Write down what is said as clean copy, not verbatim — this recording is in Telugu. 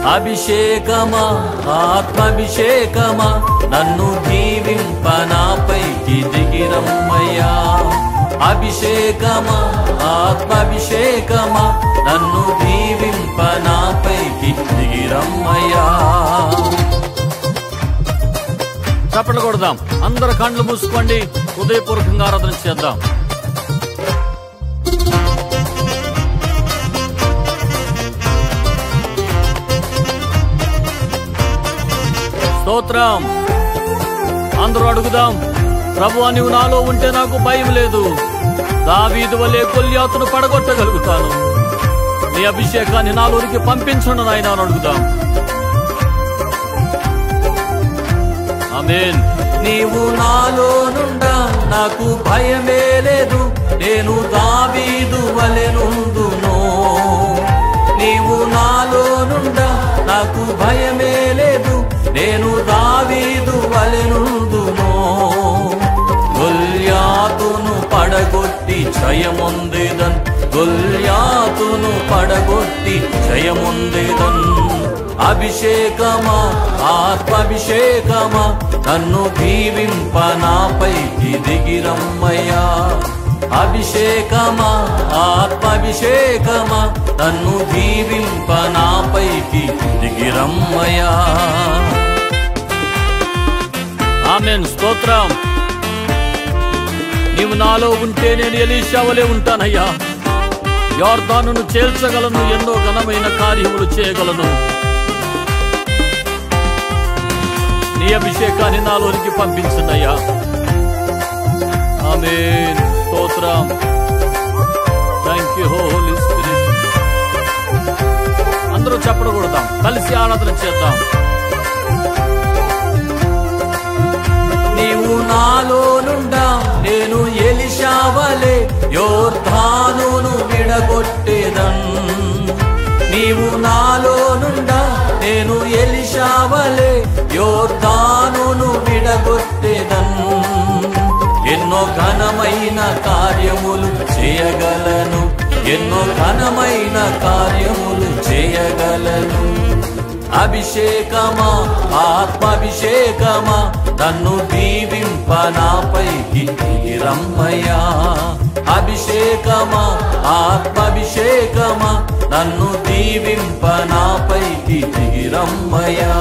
అభిషేకమా ఆత్మాభిషేకమా నన్ను దీవింప నాపైకి దిగిరమ్మయ్యా. అభిషేకమా ఆత్మాభిషేకమా నన్ను దీవింప నాపైకి దిగిరమ్మయ్యా. చప్పట్లు కొడదాం, అందరు కళ్ళు మూసుకోండి, హృదయపూర్వకంగా ఆరాధన చేద్దాం. స్తోత్రం. అందరూ అడుగుదాం, ప్రభువా నీవు నాలో ఉంటే నాకు భయం లేదు, దావీదు వలె గొల్యాతును పడగొట్టగలుగుతాను, నీ అభిషేకాన్ని నాలోనికి పంపించండి నాయనా అని అడుగుదాం. ఆమేన్. నీవు నాలోనుండా నాకు భయమే లేదు, నేను దావీదు వలె నుండును. నీవు నాలోనుండా నాకు భయమే లేదు, నేను దావీదు వలె నుండును. గొల్యాతును పడగొట్టి జయముందేదన్, గొల్యాతును పడగొట్టి జయముందేదన్. అభిషేకమా ఆత్మాభిషేకమా నన్ను దీవింప నాపైకి దిగిరమ్మయ్యా. అభిషేకమా ఆత్మాభిషేకమా నన్ను దీవింప నాపైకి దిగిరమ్మయ్యా. ఆమేన్. స్తోత్రం. నీవు నాలో ఉంటే నేను ఎలీషా వలె ఉంటానయ్యా. యొర్దానును చేల్చగలను, ఎన్నో ఘనమైన కార్యములు చేయగలను. నీ అభిషేకాన్ని నాలోనికి పంపించనయ్యా. ఆమేన్. స్తోత్రం. Thank you holy spirit. అందరూ చెప్పకూడదాం, కలిసి ఆరాధన చేద్దాం. నీవు నాలోనుండా నేను ఎలీషా వలె యొర్దానును విడగొట్టేదన్. నీవు నాలోనుండా నేను ఎలీషా వలె యొర్దానును విడగొట్టేదన్. ఎన్నో ఘనమైన కార్యములు చేయగలను, ఎన్నో ఘనమైన కార్యములు చేయగలను. అభిషేకమా ఆత్మాభిషేకమా నన్ను దీవింప నాపైకి దిగిరమ్మయ్యా. అభిషేకమా ఆత్మాభిషేకమా నన్ను దీవింప నాపైకి దిగిరమ్మయ్యా.